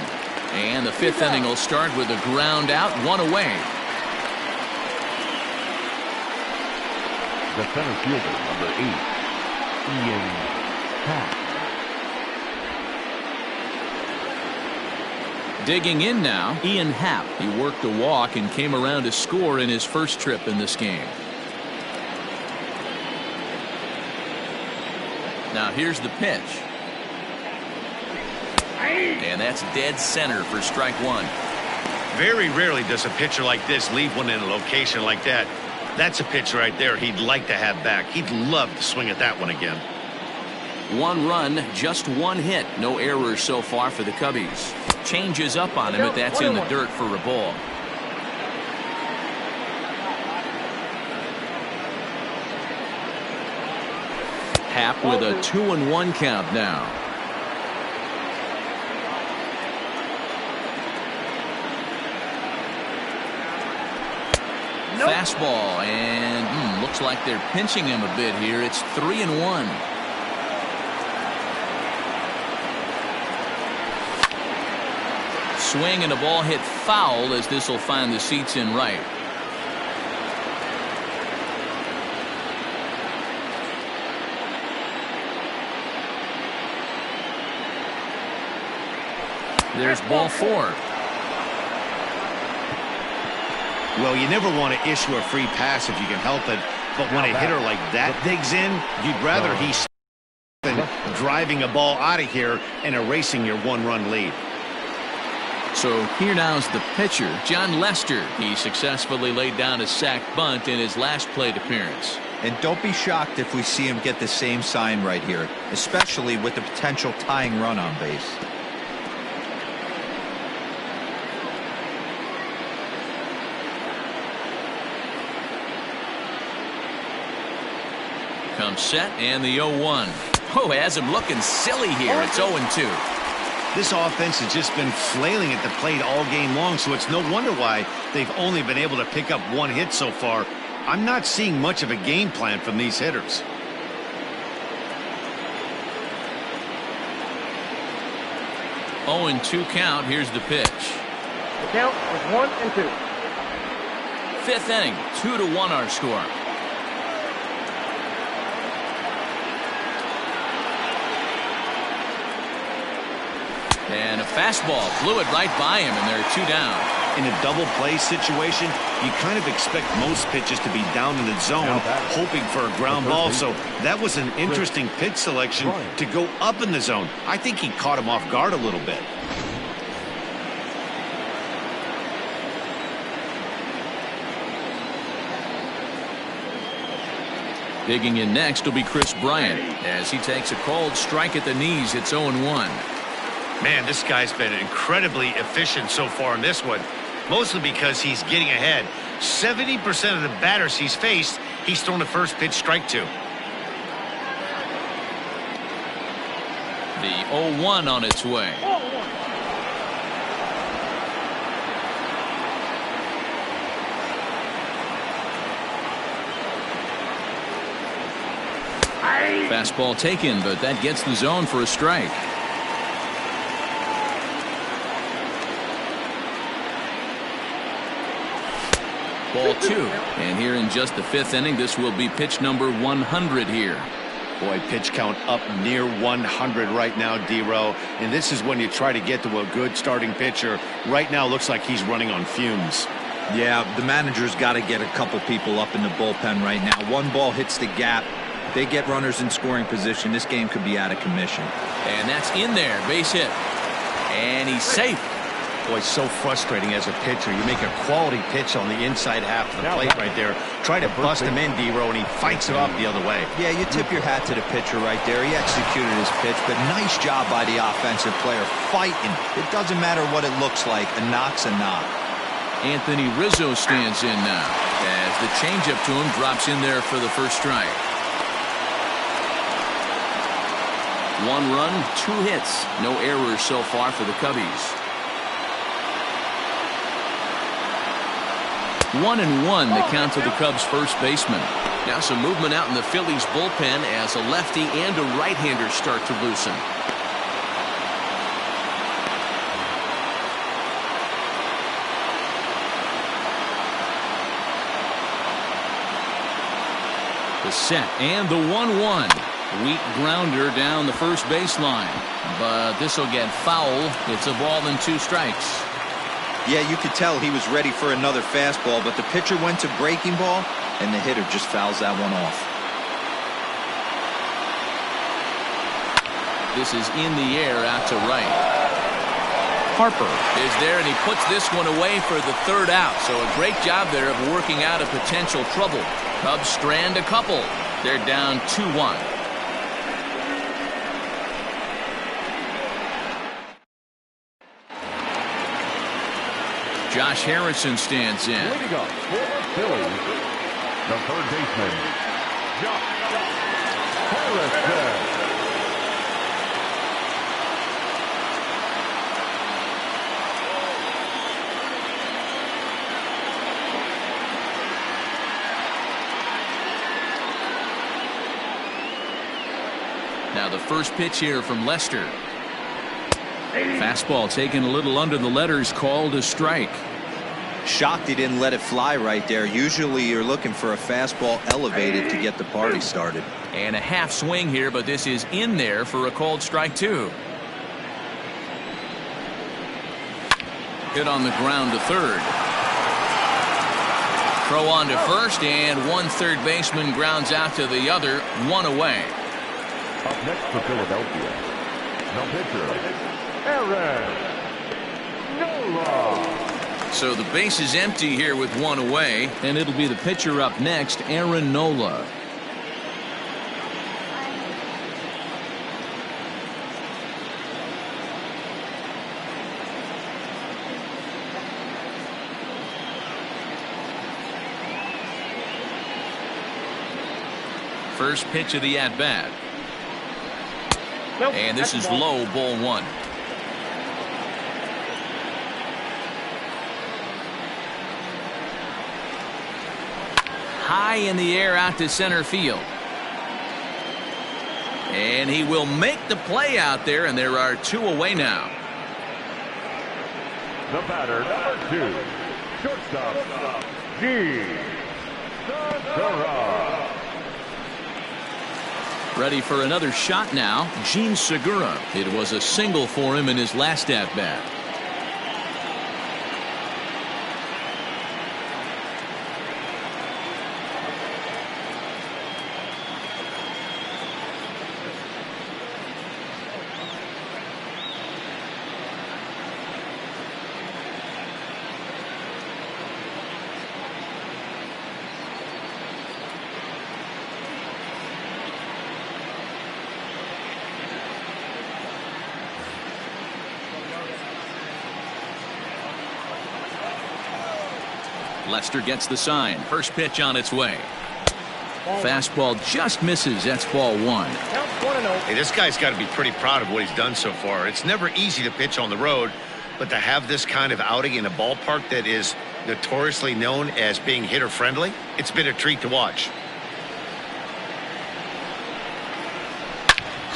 And the 5th inning will start with a ground out, 1 away. The center fielder, number 8, Ian Happ. Digging in now, Ian Happ. He worked a walk and came around to score in his first trip in this game. Now here's the pitch. And that's dead center for strike 1. Very rarely does a pitcher like this leave one in a location like that. That's a pitch right there he'd like to have back. He'd love to swing at that one again. 1 run, just 1 hit. No errors so far for the Cubbies. Changes up on him, but that's in the dirt for a ball. Happ with a 2-1 count now. fastball, and looks like they're pinching him a bit here. It's 3-1. Swing and a ball hit foul as this will find the seats in right. There's ball 4. Well, you never want to issue a free pass if you can help it, but when a hitter like that digs in, you'd rather he's than driving a ball out of here and erasing your one-run lead. So here now's the pitcher, John Lester. He successfully laid down a sac bunt in his last plate appearance. And don't be shocked if we see him get the same sign right here, especially with the potential tying run on base. Comes set and the 0-1. Oh, has him looking silly here. It's 0-2. This offense has just been flailing at the plate all game long, so it's no wonder why they've only been able to pick up 1 hit so far. I'm not seeing much of a game plan from these hitters. Oh, 0-2 count. Here's the pitch. The count is 1-2. 5th inning, 2-1 our score. And a fastball blew it right by him, and there are 2 down. In a double play situation, you kind of expect most pitches to be down in the zone, hoping for a ground ball. So that was an interesting pitch selection to go up in the zone. I think he caught him off guard a little bit. Digging in next will be Chris Bryant as he takes a called strike at the knees. It's 0-1. Man, this guy's been incredibly efficient so far in this one, mostly because he's getting ahead. 70% of the batters he's faced, he's thrown the first pitch strike to. The 0-1 on its way. Fastball taken, but that gets the zone for a strike. Ball 2. And here in just the 5th inning, this will be pitch number 100 here. Boy, pitch count up near 100 right now, D-Row. And this is when you try to get to a good starting pitcher. Right now, looks like he's running on fumes. Yeah, the manager's got to get a couple people up in the bullpen right now. 1 ball hits the gap. They get runners in scoring position. This game could be out of commission. And that's in there. Base hit. And he's safe. Boy, so frustrating as a pitcher. You make a quality pitch on the inside half of the plate right there. Try to bust him in, D-Row, and he fights it off the other way. Yeah, you tip your hat to the pitcher right there. He executed his pitch, but nice job by the offensive player fighting. It doesn't matter what it looks like. A knock's a knock. Anthony Rizzo stands in now as the changeup to him drops in there for the first strike. 1 run, 2 hits. No errors so far for the Cubbies. 1-1 the count to the Cubs first baseman. Now some movement out in the Phillies bullpen as a lefty and a right-hander start to loosen. The set and the 1-1. Weak grounder down the first baseline, but this will get foul. It's a ball and 2 strikes. Yeah, you could tell he was ready for another fastball, but the pitcher went to breaking ball, and the hitter just fouls that one off. This is in the air out to right. Harper is there, and he puts this one away for the 3rd out. So a great job there of working out a potential trouble. Cubs strand a couple. They're down 2-1. Josh Harrison stands in. Leading up for the Phillies, the third baseman, Josh Harrison. first pitch here from Lester. Fastball taken a little under the letters, called a strike. Shocked he didn't let it fly right there. Usually you're looking for a fastball elevated to get the party started. And a half swing here, but this is in there for a called strike 2. Hit on the ground to third. Throw on to first, and one third baseman grounds out to the other, 1 away. Up next for Philadelphia, the pitcher, Aaron Nola. So the base is empty here with 1 away, and it'll be the pitcher up next, Aaron Nola. First pitch of the at-bat. Nope, And this is that's a ball. low, ball 1. High in the air out to center field. And he will make the play out there, and there are 2 away now. The batter, number 2, shortstop, G. Segura. Ready for another shot now, Gene Segura. It was a single for him in his last at-bat. Lester gets the sign. First pitch on its way. Fastball just misses. That's ball 1. Count 1-0. Hey, this guy's got to be pretty proud of what he's done so far. It's never easy to pitch on the road, but to have this kind of outing in a ballpark that is notoriously known as being hitter-friendly, it's been a treat to watch.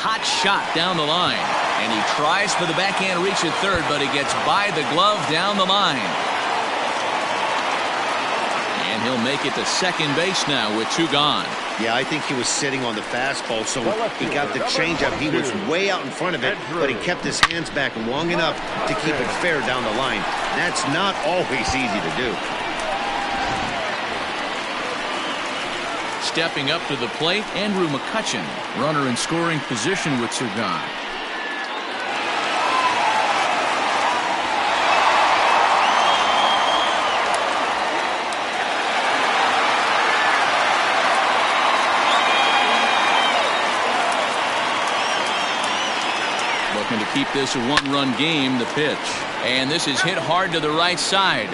Hot shot down the line. And he tries for the backhand reach at third, but he gets by the glove down the line. And he'll make it to second base now with 2 gone. Yeah, I think he was sitting on the fastball, so he got the changeup. He was way out in front of it, but he kept his hands back long enough to keep it fair down the line. That's not always easy to do. Stepping up to the plate, Andrew McCutchen. Runner in scoring position with 2 gone. Looking to keep this a 1-run game, the pitch. And this is hit hard to the right side.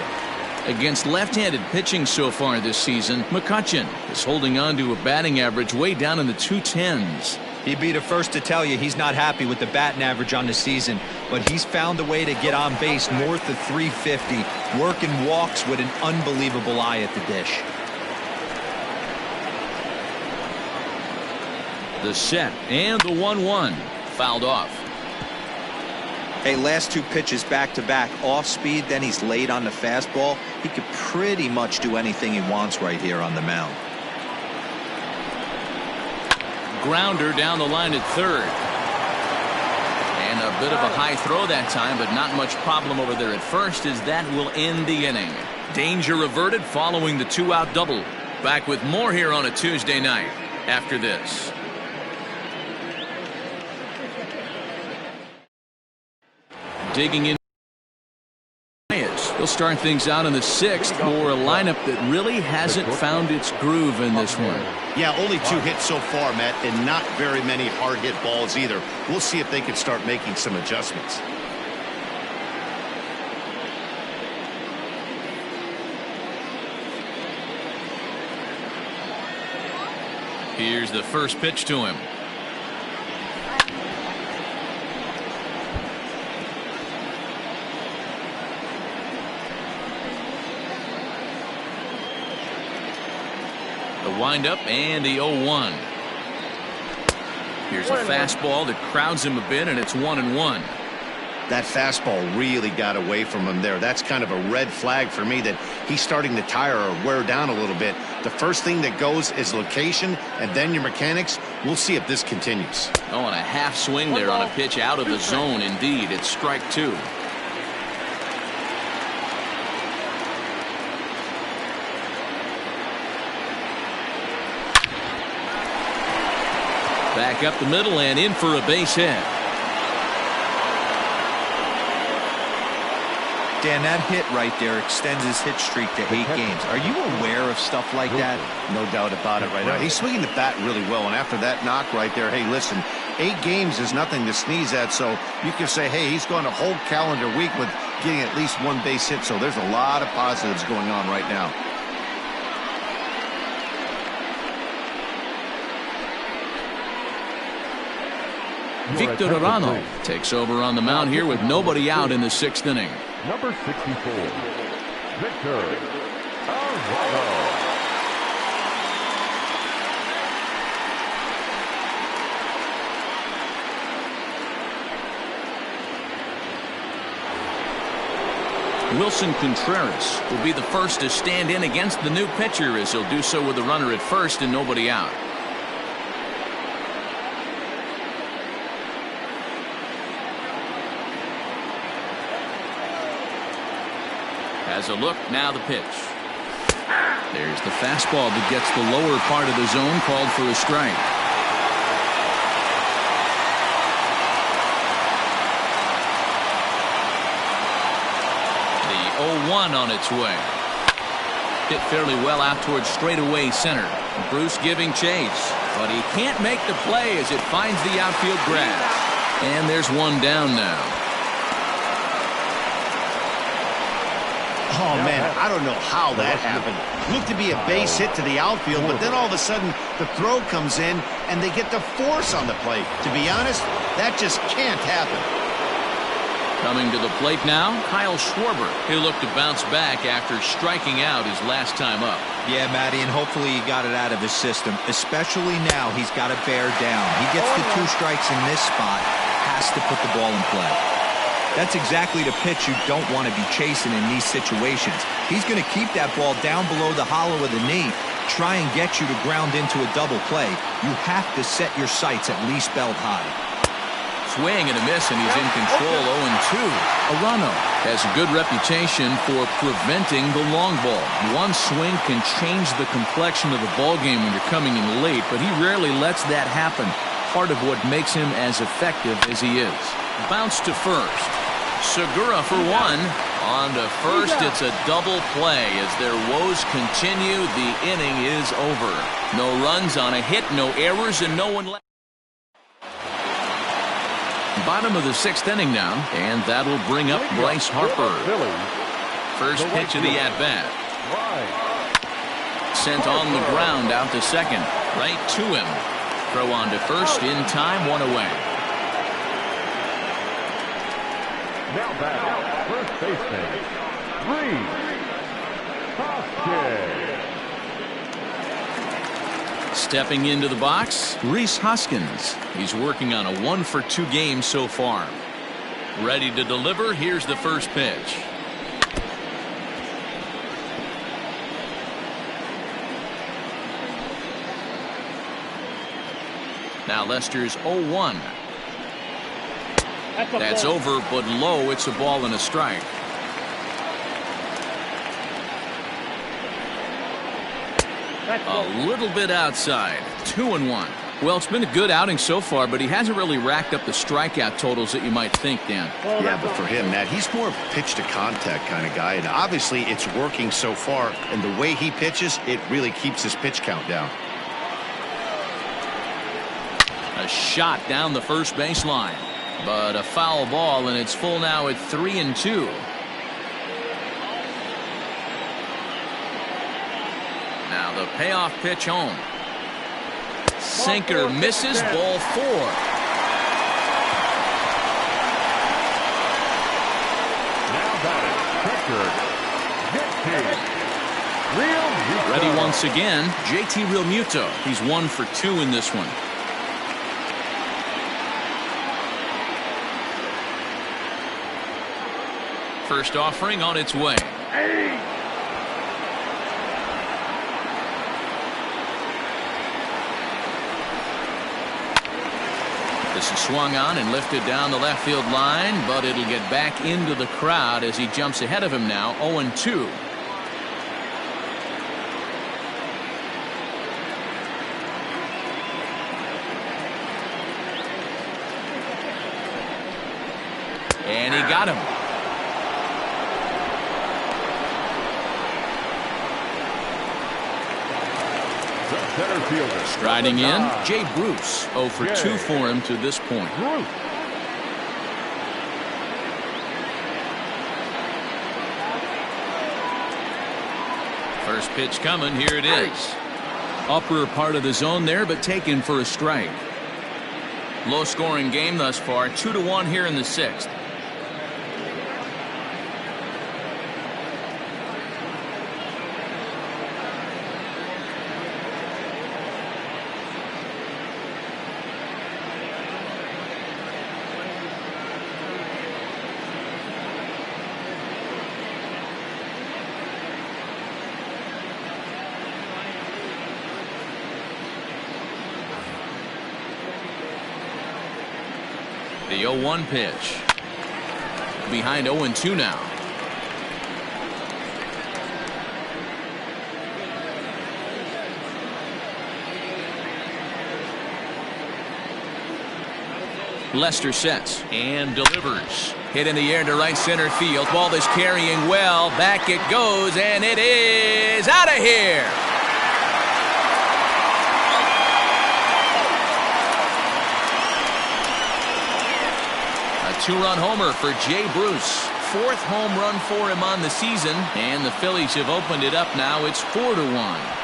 Against left-handed pitching so far this season, McCutchen is holding on to a batting average way down in the 210s. He'd be the first to tell you he's not happy with the batting average on the season, but he's found a way to get on base north of 350, working walks with an unbelievable eye at the dish. The set and the 1-1 fouled off. Hey, last 2 pitches back-to-back, off speed, then he's late on the fastball. He could pretty much do anything he wants right here on the mound. Grounder down the line at third. And a bit of a high throw that time, but not much problem over there at first, as that will end the inning. Danger averted following the 2-out double. Back with more here on a Tuesday night after this. Digging in. He'll start things out in the 6th for a lineup that really hasn't found its groove in this one. Yeah, only 2 hits so far, Matt, and not very many hard hit balls either. We'll see if they can start making some adjustments. Here's the first pitch to him. The windup and the 0-1. Here's a fastball that crowds him a bit, and it's 1-1. That fastball really got away from him there. That's kind of a red flag for me that he's starting to tire or wear down a little bit. The first thing that goes is location and then your mechanics. We'll see if this continues. Oh, and a half swing there on a pitch out of the zone. Indeed, it's strike 2. Back up the middle and in for a base hit. Dan, that hit right there extends his hit streak to 8 games. Are you aware of stuff like that? No doubt about it right now. He's swinging the bat really well, and after that knock right there, hey, listen, 8 games is nothing to sneeze at, so you can say, hey, he's gone a whole calendar week with getting at least 1 base hit, so there's a lot of positives going on right now. Victor Arano takes over on the mound here with nobody out in the 6th inning. Number 64, Victor Arano. Wilson Contreras will be the first to stand in against the new pitcher, as he'll do so with a runner at first and nobody out. Has a look, now the pitch. There's the fastball that gets the lower part of the zone, called for a strike. The 0-1 on its way. Hit fairly well out towards straightaway center. Bruce giving chase, but he can't make the play as it finds the outfield grass. And there's one down now. Oh, man, I don't know how that happened. Looked to be a base hit to the outfield, but then all of a sudden the throw comes in and they get the force on the plate. To be honest, that just can't happen. Coming to the plate now, Kyle Schwarber. He'll look to bounce back after striking out his last time up. Yeah, Matty, and hopefully he got it out of his system. Especially now, he's got to bear down. He gets the 2 strikes in this spot, has to put the ball in play. That's exactly the pitch you don't want to be chasing in these situations. He's going to keep that ball down below the hollow of the knee, try and get you to ground into a double play. You have to set your sights at least belt high. Swing and a miss, and he's in control. 0-2. Arano has a good reputation for preventing the long ball. One swing can change the complexion of the ball game when you're coming in late, but he rarely lets that happen. Part of what makes him as effective as he is. Bounce to first. Segura for 1. On to first, it's a double play as their woes continue. The inning is over. No runs on a hit, no errors, and no one left. Bottom of the 6th inning now, and that'll bring up Bryce Harper. First pitch of the at-bat. Sent on the ground out to second. Right to him. Throw on to first in time, 1 away. Now back, first baseman, Hoskins. Stepping into the box, Rhys Hoskins. He's working on a 1-for-2 game so far. Ready to deliver. Here's the first pitch. Now Lester's 0-1. That's over, but low. It's a ball and a strike. A little bit outside. 2-1. Well, it's been a good outing so far, but he hasn't really racked up the strikeout totals that you might think, Dan. Yeah, but for him, Matt, he's more of a pitch-to-contact kind of guy, and obviously it's working so far, and the way he pitches, it really keeps his pitch count down. A shot down the first baseline, but a foul ball, and it's full now at 3-2. Now the payoff pitch home. Sinker misses, ball 4. Now batting, catcher, JT Realmuto. Ready once again, JT Realmuto. He's 1 for 2 in this one. First offering on its way. This is swung on and lifted down the left field line, but it'll get back into the crowd as he jumps ahead of him now, 0-2. And he got him. Center fielder. Striding in, Jay Bruce. 0 for 2 for him to this point. First pitch coming. Here it is. Upper part of the zone there, but taken for a strike. Low scoring game thus far. 2-1 here in the 6th. The 0-1 pitch. Behind 0-2 now. Lester sets and delivers. Hit in the air to right center field. Ball is carrying well. Back it goes, and it is out of here. Two-run homer for Jay Bruce. 4th home run for him on the season, and the Phillies have opened it up now. It's 4-1.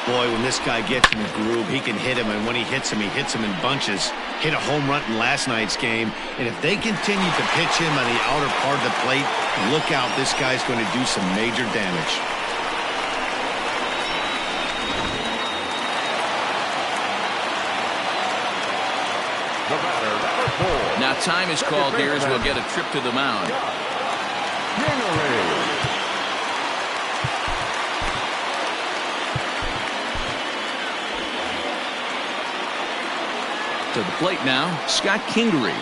Boy, when this guy gets in the groove, he can hit him, and when he hits him in bunches. Hit a home run in last night's game, and if they continue to pitch him on the outer part of the plate, look out, this guy's going to do some major damage. The batter, number 4. Now time is called here as we'll get a trip to the mound. To the plate now, Scott Kingery.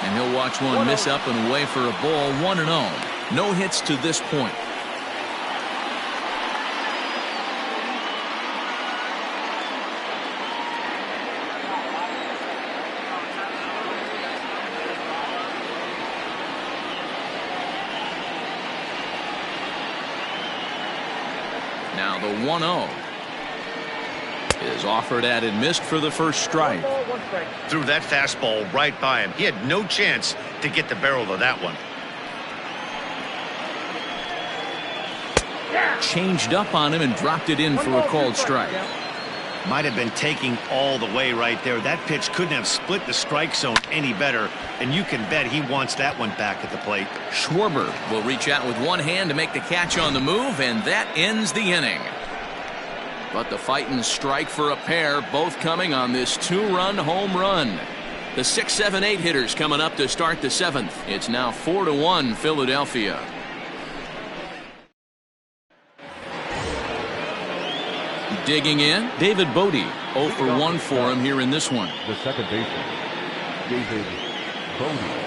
And he'll watch one miss up and away for a ball. 1-0. No hits to this point. Now the 1-0 is offered at and missed for the first strike. Threw that fastball right by him. He had no chance to get the barrel of that one. Changed up on him and dropped it in for a called strike. Might have been taking all the way right there. That pitch couldn't have split the strike zone any better, and you can bet he wants that one back at the plate. Schwarber will reach out with one hand to make the catch on the move, and that ends the inning. But the fighting strike for a pair, both coming on this 2-run home run. The 6, 7, 8 hitters coming up to start the 7th. It's now 4-1 Philadelphia. Digging in, David Bodie. 0 for 1 for him here in this one. The second baseman, David Bodie.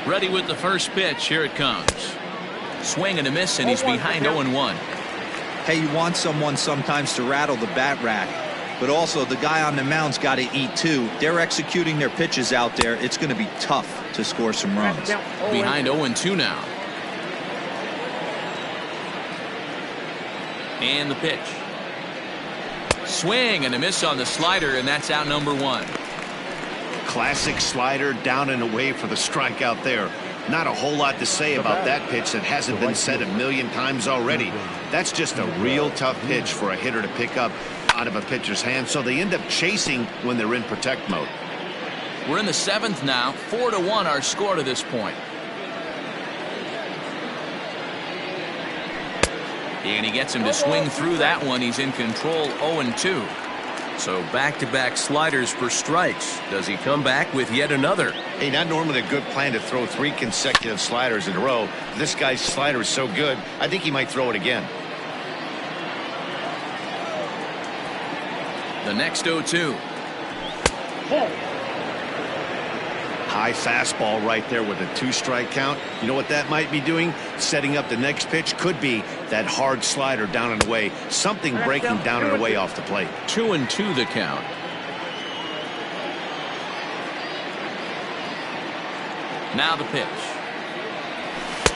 Ready with the first pitch. Here it comes. Swing and a miss, and he's behind 0-1. Hey, you want someone sometimes to rattle the bat rack, but also the guy on the mound's got to eat too. They're executing their pitches out there. It's going to be tough to score some runs. Behind 0-2 now. And the pitch. Swing and a miss on the slider, and that's out number 1. Classic slider, down and away for the strikeout there. Not a whole lot to say about that pitch that hasn't been said a million times already. That's just a real tough pitch for a hitter to pick up out of a pitcher's hand, so they end up chasing when they're in protect mode. We're in the 7th now. 4-1 our score to this point. And he gets him to swing through that one. He's in control, 0-2. So back-to-back sliders for strikes. Does he come back with yet another? Hey, not normally a good plan to throw 3 consecutive sliders in a row. This guy's slider is so good, I think he might throw it again. The next 0-2. High fastball right there with a 2-strike count. You know what that might be doing? Setting up the next pitch. Could be that hard slider down and away. Something breaking down and away off the plate. 2-2 the count. Now the pitch.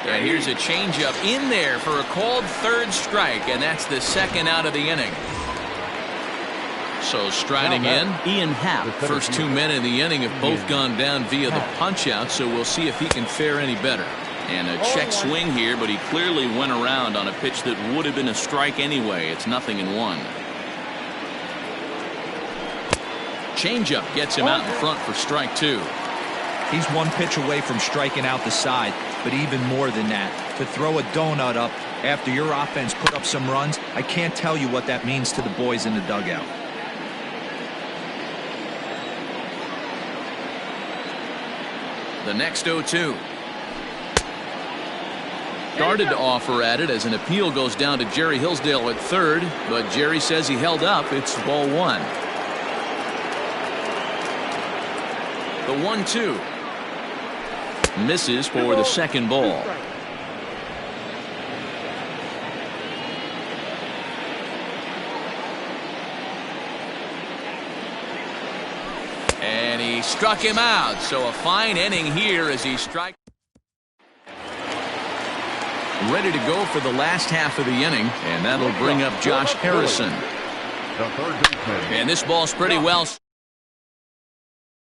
And here's a changeup in there for a called 3rd strike, and that's the 2nd out of the inning. So striding in, Ian Happ. First 2 men in the inning have both gone down via the punch-out, so we'll see if he can fare any better. And a check swing here, but he clearly went around on a pitch that would have been a strike anyway. It's 0-1. Changeup gets him out in front for strike 2. He's 1 pitch away from striking out the side, but even more than that, to throw a donut up after your offense put up some runs, I can't tell you what that means to the boys in the dugout. The next 0-2. Started to offer at it as an appeal goes down to Jerry Hillsdale at 3rd, but Jerry says he held up. It's ball 1. The 1-2. Misses for the 2nd ball. And he struck him out. So a fine inning here as he strikes. Ready to go for the last half of the inning, and that'll bring up Josh Harrison. The third baseman. And this ball's pretty well.